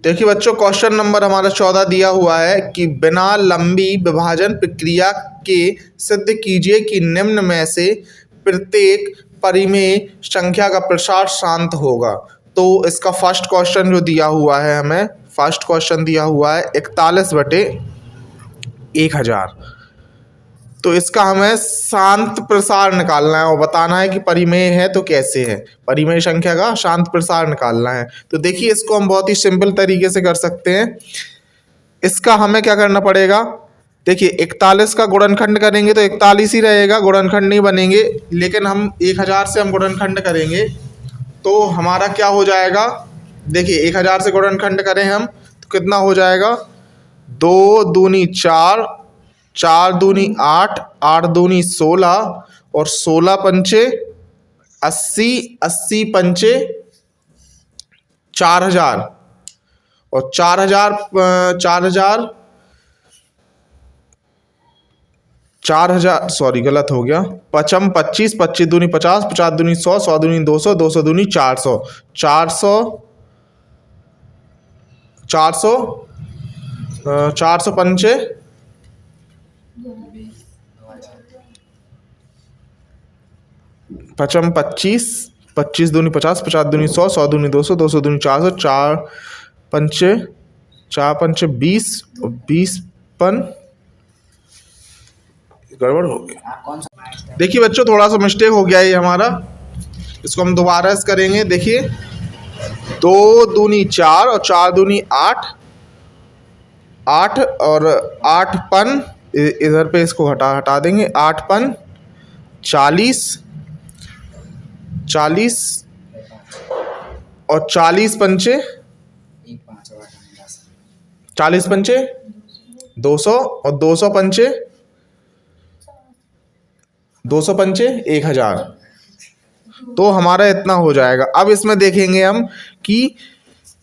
देखिए बच्चों, question number हमारा 14 दिया हुआ है कि बिना लंबी विभाजन प्रक्रिया के सिद्ध कीजिए कि निम्न में से प्रत्येक परिमेय संख्या का प्रसार शांत होगा। तो इसका फर्स्ट क्वेश्चन जो दिया हुआ है, हमें फर्स्ट क्वेश्चन दिया हुआ है 41/1000। तो इसका हमें शांत प्रसार निकालना है और बताना है कि परिमेय है तो कैसे है, परिमेय संख्या का शांत प्रसार निकालना है। तो देखिए, इसको हम बहुत ही सिंपल तरीके से कर सकते हैं। इसका हमें क्या करना पड़ेगा, देखिए 41 का गुणनखंड करेंगे तो 41 ही रहेगा, गुणनखंड नहीं बनेंगे। लेकिन हम 1000 से हम गुणनखंड करेंगे तो हमारा क्या हो जाएगा, देखिए 1000 से गुणनखंड करें हम तो कितना हो जाएगा, 2 दूनी 4, 4 दूनी 8, 8 दूनी 16 और 16 पंचे 80, 80 पंचे 4000 और 4000 सॉरी गलत हो गया, 55 25, 25 दूनी 50, 50 दूनी 100, 100 दूनी 200, 200 दूनी 400, 400 400 400 पंचे 55 25, 25 दूनी 50, 50 दूनी 100, 100 दूनी 200, 200 दूनी 400, 4 पंचे 20 और 20 पन गड़बड़ हो गया। देखिए बच्चों, थोड़ा सा मिस्टेक हो गया ये हमारा, इसको हम दोबारा से करेंगे। देखिए 2 दूनी 4 और 4 दूनी 8, 8 और 8 पन इधर पे इसको हटा देंगे, 8 पन 40 40 और 40 पंचे 40 पंचे 200 और 200 पंचे 200 पंचे 1000। तो हमारा इतना हो जाएगा। अब इसमें देखेंगे हम कि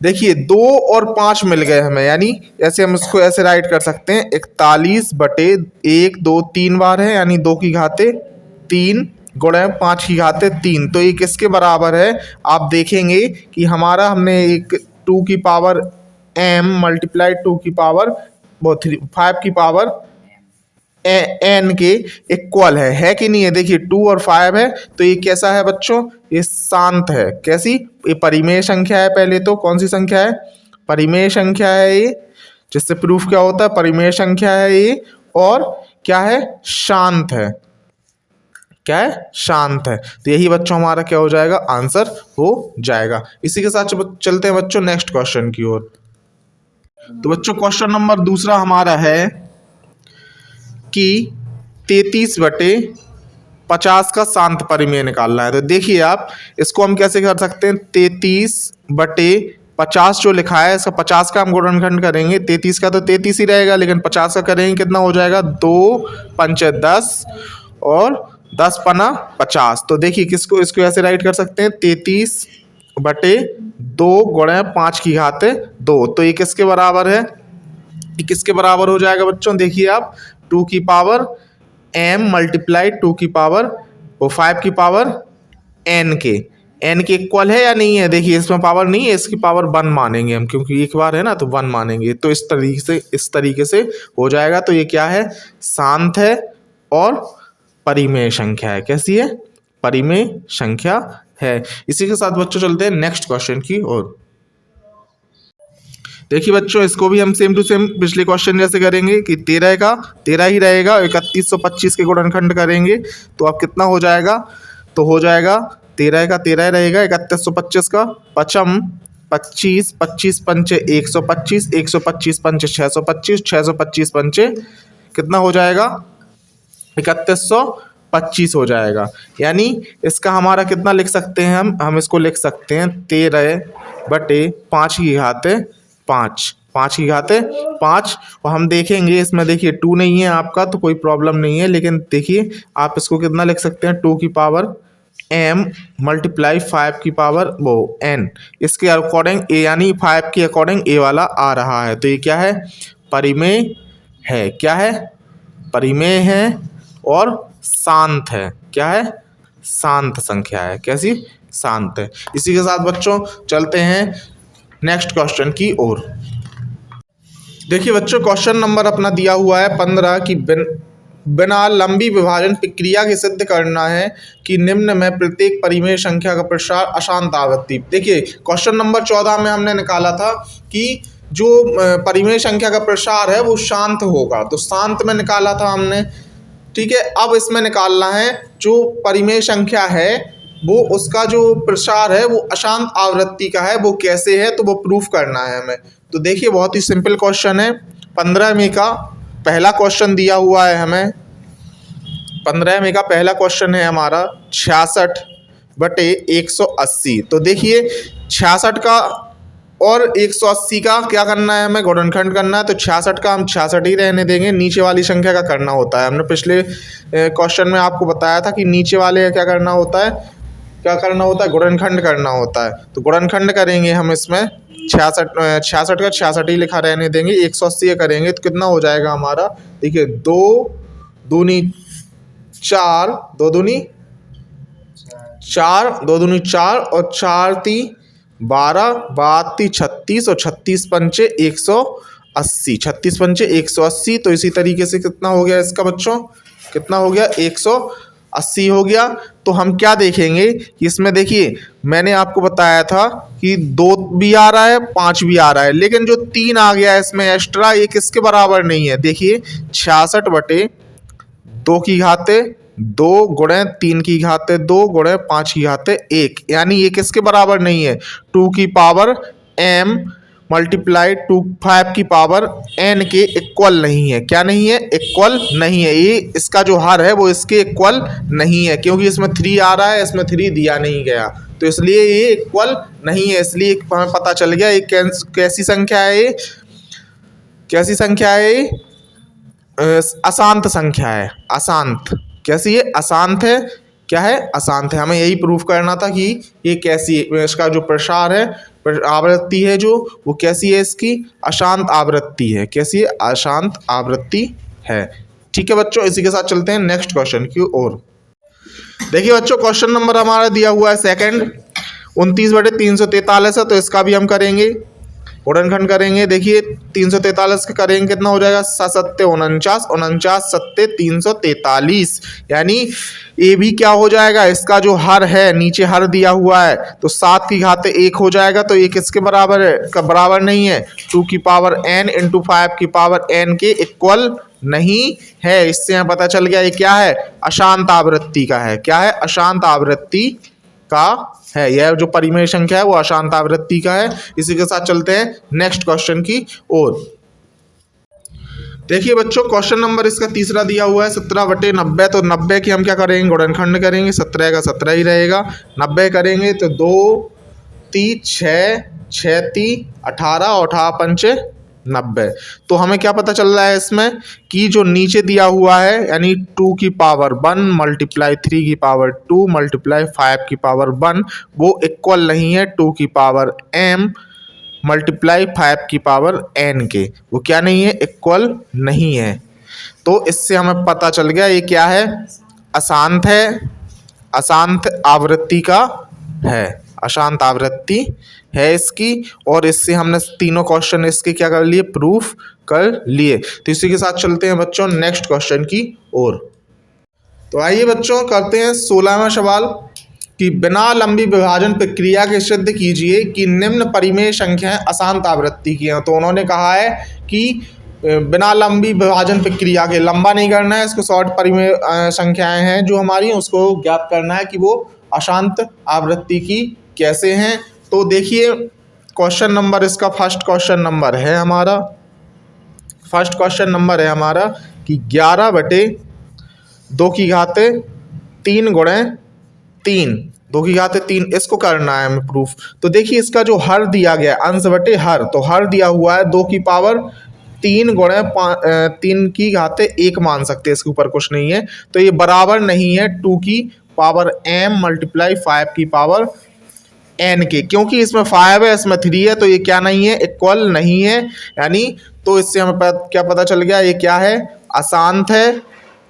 देखिए 2 और 5 मिल गए हमें, यानी ऐसे हम इसको ऐसे राइट कर सकते हैं, 41/1 2 3 बार है, यानी 2 की घाते 3 गुणे 5 की घाते 3। तो ये किसके बराबर है, आप देखेंगे कि हमारा हमने एक 2 की पावर m मल्टीप्लाई 2 की पावर 5 की पावर n के इक्वल है कि नहीं है। देखिए 2 और 5 है, तो ये कैसा है बच्चों, ये शांत है। कैसी, ये परिमेय संख्या है। पहले तो कौन सी संख्या है, परिमेय संख्या है ये, जिससे प्रूफ क्या होता है, परिमेय संख्या है ये, और क्या है, शांत है। क्या है, शांत है। तो यही बच्चों हमारा क्या हो जाएगा, आंसर हो जाएगा। इसी के साथ चलते हैं बच्चों नेक्स्ट क्वेश्चन की ओर। तो बच्चों क्वेश्चन नंबर दूसरा हमारा है कि 33/50 का शांत परिमेय निकालना है। तो देखिए आप इसको हम कैसे कर सकते हैं, 33/50 जो लिखा है, इसका 50 का हम गुणनखंड करेंगे, 33 का तो 33 ही रहेगा, लेकिन 50 का करेंगे कितना हो जाएगा, 2 पंचे 10 और 10 पना 50। तो देखिए किसको, इसको ऐसे राइट कर सकते हैं, 33/2 गुणे 5 की घाते 2। तो ये किसके बराबर है, ये किसके बराबर हो जाएगा बच्चों, देखिए आप 2 की पावर m मल्टीप्लाई 2 की पावर वो 5 की पावर n के इक्वल है या नहीं है। देखिए इसमें पावर नहीं है, इसकी पावर 1 मानेंगे हम, क्योंकि एक बार है ना तो 1 मानेंगे। तो इस तरीके से हो जाएगा। तो ये क्या है, शांत है और परिमेय संख्या है। कैसी है, परिमेय संख्या है। इसी के साथ बच्चों चलते हैं नेक्स्ट क्वेश्चन की ओर। देखिए बच्चों, इसको भी हम सेम टू सेम पिछले क्वेश्चन जैसे करेंगे कि 13 का 13 ही रहेगा, 3125 के गुणनखंड करेंगे तो अब कितना हो जाएगा, तो हो जाएगा 13 का 13 रहेगा, 3125 का 55 25 25 पंचे 125, 125 पंचे 625, 625 पंचे कितना हो जाएगा, 3125 हो जाएगा। यानी इसका हमारा कितना लिख सकते हैं हम इसको लिख सकते हैं 13/5 की घाते 5, 5 की घाते 5। और हम देखेंगे इसमें, देखिए 2 नहीं है आपका तो कोई प्रॉब्लम नहीं है, लेकिन देखिए आप इसको कितना लिख सकते हैं, 2 की पावर m मल्टीप्लाई 5 की पावर वो n, इसके अकॉर्डिंग a, यानी 5 के अकॉर्डिंग a वाला आ रहा है। तो ये क्या है, परिमेय है। क्या है, परिमेय है और शांत है। क्या है, शांत संख्या है। कैसी, शांत है। इसी के साथ बच्चों चलते हैं नेक्स्ट क्वेश्चन की ओर। देखिए बच्चों, क्वेश्चन नंबर अपना दिया हुआ है 15 की बिना लंबी विभाजन प्रक्रिया के सिद्ध करना है कि निम्न में प्रत्येक परिमेय संख्या का प्रसार अशांत आवृत्ति। देखिए क्वेश्चन नंबर 14 में हमने निकाला था कि जो परिमेय संख्या का प्रसार है वो शांत होगा, तो शांत में निकाला था हमने। ठीक है, अब इसमें निकालना है जो परिमेय संख्या है वो उसका जो प्रसार है वो अशांत आवृत्ति का है, वो कैसे है, तो वो प्रूफ करना है हमें। तो देखिए बहुत ही सिंपल क्वेश्चन है। 15 में का पहला क्वेश्चन दिया हुआ है हमें। 15 में का पहला क्वेश्चन है हमारा 66/180। तो देखिए 66 का और 180 का क्या करना है, हमें गुणनखंड करना है। तो 66 का हम 66 ही रहने देंगे, नीचे वाली संख्या का करना होता है। हमने पिछले क्वेश्चन में आपको बताया था कि नीचे वाले का क्या करना होता है, गुणनखंड करना होता है। तो गुणनखंड करेंगे हम इसमें 66 का 66 ही लिखा रहने देंगे, 180 का करेंगे तो कितना हो जाएगा हमारा। देखिए 2 दूनी 4, 2 दूनी 4, 2 दूनी 4 और 4 ती 12, 32 36 और 36 पंचे 180, 36 पंचे 180। तो इसी तरीके से कितना हो गया इसका बच्चों, कितना हो गया 180 हो गया। तो हम क्या देखेंगे कि इसमें देखिए मैंने आपको बताया था कि 2 भी आ रहा है 5 भी आ रहा है, लेकिन जो 3 आ गया है इसमें एक्स्ट्रा, ये किसके बराबर नहीं है। देखिए 66/2 की घाते 2 गुणे 3 की घाते 2 गुणे 5 की घाते 1, यानी ये किसके बराबर नहीं है, 2 की पावर m मल्टीप्लाई 5 की पावर n के इक्वल नहीं है। क्या नहीं है, इक्वल नहीं है। ये इसका जो हर है वो इसके इक्वल नहीं है, क्योंकि इसमें 3 आ रहा है, इसमें 3 दिया नहीं गया, तो इसलिए ये इक्वल नहीं है। इसलिए हमें पता चल गया ये कैसी संख्या है, ये कैसी संख्या है, ये अशांत संख्या है। अशांत कैसी है, अशांत है। क्या है, अशांत है। हमें यही प्रूफ करना था कि ये कैसी है, इसका जो प्रसार है, आवृत्ति है जो, वो कैसी है, इसकी अशांत आवृत्ति है। कैसी है, अशांत आवृत्ति है। ठीक है बच्चों, इसी के साथ चलते हैं नेक्स्ट क्वेश्चन की ओर। देखिए बच्चों, क्वेश्चन नंबर हमारा दिया हुआ है सेकंड 29/343 है, तो इसका भी हम करेंगे, गुणनखंड करेंगे। देखिए 343 का करेंगे कितना हो जाएगा, 7 49, 49 7 343, यानी ये भी क्या हो जाएगा, इसका जो हर है, नीचे हर दिया हुआ है, तो 7 की घाते 1 हो जाएगा। तो ये किसके बराबर है, का बराबर नहीं है, 2 की पावर n इंटू 5 की पावर n के इक्वल नहीं है। इससे हमें पता चल गया ये क्या है, अशांत आवृत्ति का है। क्या है, अशांत आवृत्ति का है। यह जो परिमेय संख्या है वो अशांत आवृत्ति का है। इसी के साथ चलते हैं नेक्स्ट क्वेश्चन की ओर। देखिए बच्चों, क्वेश्चन नंबर इसका तीसरा दिया हुआ है 17/90। तो 90 की हम क्या करेंगे, गुणनखंड करेंगे, 17 का 17 ही रहेगा। 90 करेंगे तो 2 3 6 6 3 18 और 18 पंचे 90। तो हमें क्या पता चल रहा है इसमें कि जो नीचे दिया हुआ है, यानी 2 की पावर 1 मल्टीप्लाई 3 की पावर 2 मल्टीप्लाई 5 की पावर 1, वो इक्वल नहीं है 2 की पावर m मल्टीप्लाई 5 की पावर n के, वो क्या नहीं है, इक्वल नहीं है। तो इससे हमें पता चल गया ये क्या है, अशांत है, अशांत आवृत्ति का है, अशांत आवृत्ति है इसकी। और इससे हमने तीनों क्वेश्चन इसके क्या कर लिए, प्रूफ कर लिए। तो इसी के साथ चलते हैं बच्चों नेक्स्ट क्वेश्चन की ओर। तो आइए बच्चों करते हैं 16वां सवाल कि बिना लंबी विभाजन प्रक्रिया के सिद्ध कीजिए कि निम्न परिमेय संख्याएं अशांत आवृत्ति की हैं। तो उन्होंने कहा है कि बिना लंबी विभाजन प्रक्रिया के, लंबा नहीं करना है इसको, शॉर्ट परिमेय संख्याएं हैं जो हमारी, उसको ज्ञात करना है कि वो अशांत आवृत्ति की कैसे हैं। तो देखिए क्वेश्चन नंबर इसका फर्स्ट क्वेश्चन नंबर है हमारा, फर्स्ट क्वेश्चन नंबर है हमारा कि 11/2 की घाते 3 गुणे 3, 2 की घाते 3, इसको करना है हमें प्रूफ। तो देखिए इसका जो हर दिया गया, अंश बटे हर, तो हर दिया हुआ है 2 की पावर 3 गुणे 3 की घाते 1 मान सकते हैं, इसके ऊपर कुछ नहीं है। तो ये बराबर नहीं है 2 की पावर m मल्टीप्लाई 5 की पावर n के, क्योंकि इसमें 5 है इसमें 3 है, तो ये क्या नहीं है, इक्वल नहीं है। यानी तो इससे हमें क्या पता चल गया, ये क्या है, अशांत है,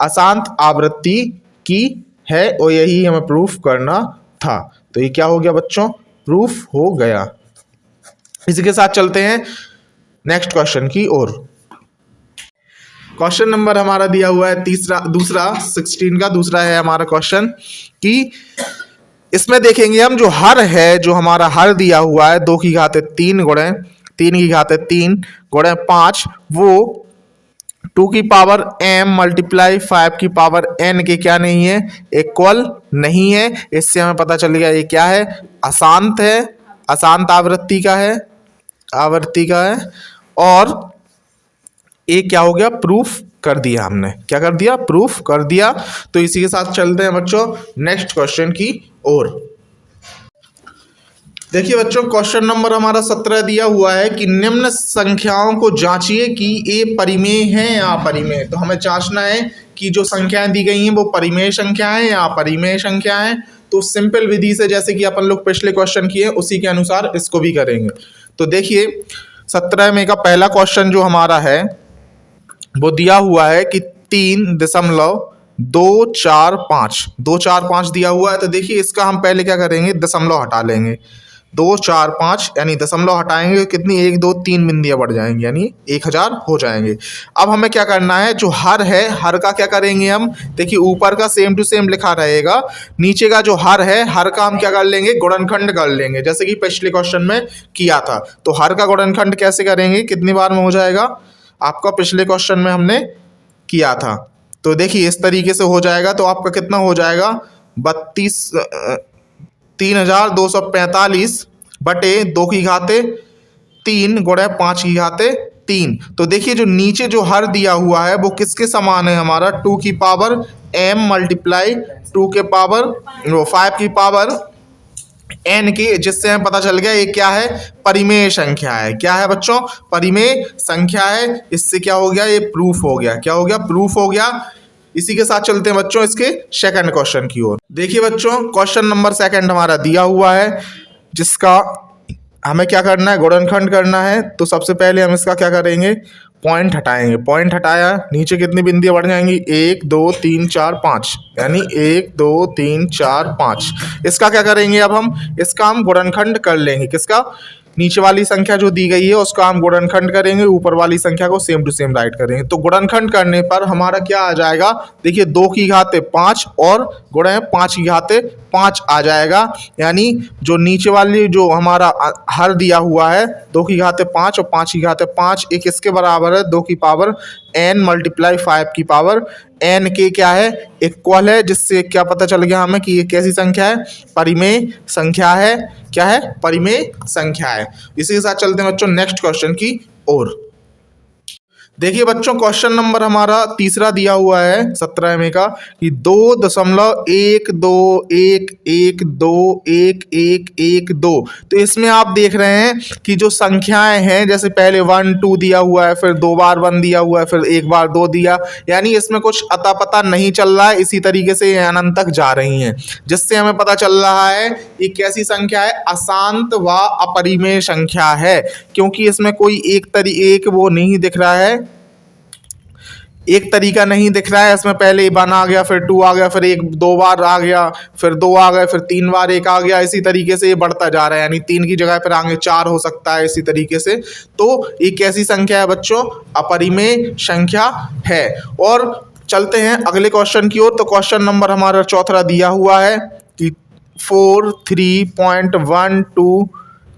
अशांत आवृत्ति की है, और यही हमें प्रूफ करना था। तो ये क्या हो गया बच्चों, प्रूफ हो गया। इसी के साथ चलते हैं नेक्स्ट क्वेश्चन की ओर। क्वेश्चन नंबर हमारा दिया हुआ है दूसरा 16 का दूसरा है हमारा क्वेश्चन कि इसमें देखेंगे हम जो हर है, जो हमारा हर दिया हुआ है 2 की घात 3 गुणे 3 की घात 3 गुणे 5, वो 2 की पावर m मल्टीप्लाई 5 की पावर n के क्या नहीं है, इक्वल नहीं है। इससे हमें पता चल गया ये क्या है, अशांत है, अशांत आवृत्ति का है, आवृत्ति का है। और ये क्या हो गया, प्रूफ कर दिया हमने, क्या कर दिया, प्रूफ कर दिया। तो इसी के साथ चलते हैं बच्चों नेक्स्ट क्वेश्चन की ओर। देखिए बच्चों क्वेश्चन नंबर हमारा 17 दिया हुआ है कि निम्न संख्याओं को जांचिए कि ये परिमेय है या अपरिमेय। तो हमें जांचना है कि जो संख्याएं दी गई हैं वो परिमेय संख्याएं या अपरिमेय संख्याएं। तो सिंपल विधि से जैसे कि अपन लोग पिछले क्वेश्चन किए उसी के अनुसार इसको भी करेंगे। तो देखिए 17 में का पहला क्वेश्चन जो हमारा है वो दिया हुआ है कि 3.245 दिया हुआ है। तो देखिए इसका हम पहले क्या करेंगे, दशमलव हटा लेंगे। 2 4 5 यानी दशमलव हटाएंगे, कितनी 1 2 3 बिंदियां बढ़ जाएंगी यानी 1000 हो जाएंगे। अब हमें क्या करना है, जो हर है हर का क्या करेंगे हम, देखिए ऊपर का सेम टू सेम लिखा रहेगा, नीचे का जो हर है हर का हम क्या कर लेंगे, गुणनखंड कर लेंगे जैसे कि पिछले क्वेश्चन में किया था। तो हर का गुणनखंड कैसे करेंगे, कितनी बार में हो जाएगा, आपका पिछले क्वेश्चन में हमने किया था। तो देखिए इस तरीके से हो जाएगा। तो आपका कितना हो जाएगा, 32,3245 बटे 2 की घाते 3 गुणे 5 की घाते 3। तो देखिए जो नीचे जो हर दिया हुआ है वो किसके समान है, हमारा 2 की पावर m मल्टीप्लाई 2 के पावर 5 की पावर n की, जिससे हमें पता चल गया ये क्या है, परिमेय संख्या है। क्या है बच्चों, परिमेय संख्या है। इससे क्या हो गया, ये प्रूफ हो गया। क्या हो गया, प्रूफ हो गया। इसी के साथ चलते हैं बच्चों इसके सेकंड क्वेश्चन की ओर। देखिए बच्चों क्वेश्चन नंबर सेकंड हमारा दिया हुआ है जिसका हमें क्या करना है, गुणनखंड करना है। तो सबसे पहले हम इसका क्या करेंगे, पॉइंट हटाएंगे। पॉइंट हटाया, नीचे कितनी बिंदियां बढ़ जाएंगी, 1 2 3 4 5 यानी 1 2 3 4 5। इसका क्या करेंगे, अब हम इसका हम गुणनखंड कर लेंगे। किसका, नीचे वाली संख्या जो दी गई है उसका हम गुणनखंड करेंगे, ऊपर वाली संख्या को सेम टू सेम राइट करेंगे। तो गुणनखंड करने पर हमारा क्या आ जाएगा, देखिए 2 की घाते 5 और गुणे 5 की घाते 5 आ जाएगा। यानी जो नीचे वाली जो हमारा हर दिया हुआ है 2 की घाते 5 और 5 की घाते 5, एक इसके बराबर है 2 की पावर n मल्टीप्लाई 5 की पावर n के क्या है, इक्वल है। जिससे क्या पता चल गया हमें कि ये कैसी संख्या है, परिमेय संख्या है। क्या है, परिमेय संख्या है। इसी के साथ चलते हैं बच्चों नेक्स्ट क्वेश्चन की ओर। देखिए बच्चों क्वेश्चन नंबर हमारा तीसरा दिया हुआ है 17 में का कि 2.121112112। तो इसमें आप देख रहे हैं कि जो संख्याएं हैं, जैसे पहले 1 2 दिया हुआ है, फिर 2 बार 1 दिया हुआ है, फिर 1 बार 2 दिया, यानी इसमें कुछ अता पता नहीं चल रहा है। इसी तरीके से ये अनंत तक जा रही हैं, जिससे हमें पता चल रहा है ये कैसी संख्या है, अशांत व अपरिमेय संख्या है। क्योंकि इसमें कोई एक वो नहीं दिख रहा है, एक तरीका नहीं दिख रहा है। इसमें पहले 1 आ गया, फिर 2 आ गया, फिर 1 2 बार आ गया, फिर 2 आ गए, फिर 3 बार 1 आ गया। इसी तरीके से ये बढ़ता जा रहा है, यानी 3 की जगह पर आगे 4 हो सकता है इसी तरीके से। तो ये कैसी संख्या है बच्चों, अपरिमेय संख्या है। और चलते हैं अगले क्वेश्चन की ओर। तो क्वेश्चन नंबर हमारा चौथा दिया हुआ है कि 4 3.1 2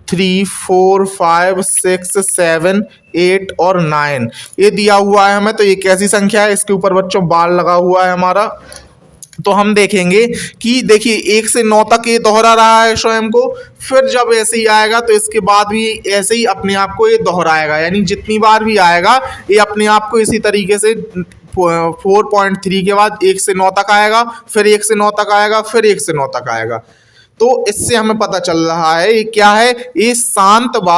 3 4 5 6 7 8 और 9 ये दिया हुआ है हमें। तो ये कैसी संख्या है, इसके ऊपर बच्चों बार लगा हुआ है हमारा। तो हम देखेंगे कि देखिए 1 से 9 तक ये दोहरा रहा है स्वयं को, फिर जब ऐसे ही आएगा तो इसके बाद भी ऐसे ही अपने आप को ये दोहराएगा। यानी जितनी बार भी आएगा ये अपने आप को इसी तरीके से 4.3 के बाद 1 से 9 तक आएगा, फिर 1 से 9 तक आएगा, फिर 1 से 9 तक आएगा। तो इससे हमें पता चल रहा है ये क्या है, ये शांत व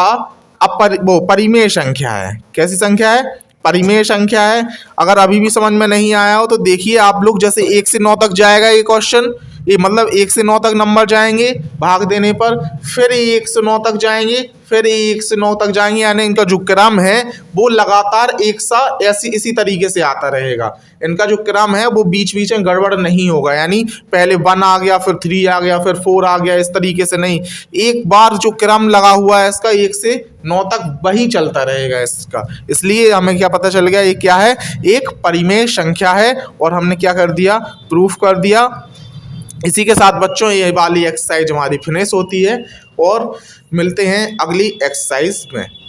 परिमेय संख्या है। कैसी संख्या है, परिमेय संख्या है। अगर अभी भी समझ में नहीं आया हो तो देखिए आप लोग, जैसे 1 से 9 तक जाएगा ये क्वेश्चन, ये मतलब 1 से 9 तक नंबर जाएंगे भाग देने पर, फिर 1 से 9 तक जाएंगे, फिर 1 से 9 तक जाएंगे, यानी इनका जो क्रम है वो लगातार एक सा ऐसी इसी तरीके से आता रहेगा। इनका जो क्रम है वो बीच बीच में गड़बड़ नहीं होगा, यानी पहले 1 आ गया, फिर 3 आ गया, फिर 4 आ गया, इस तरीके से नहीं। एक बार जो क्रम लगा हुआ है इसका 1 से 9 तक वही चलता रहेगा इसका। इसलिए हमें क्या पता चल गया, ये क्या है, एक परिमेय संख्या है, और हमने क्या कर दिया, प्रूफ कर दिया। इसी के साथ बच्चों ये वाली एक्सरसाइज हमारी फिनिश होती है, और मिलते हैं अगली एक्सरसाइज में।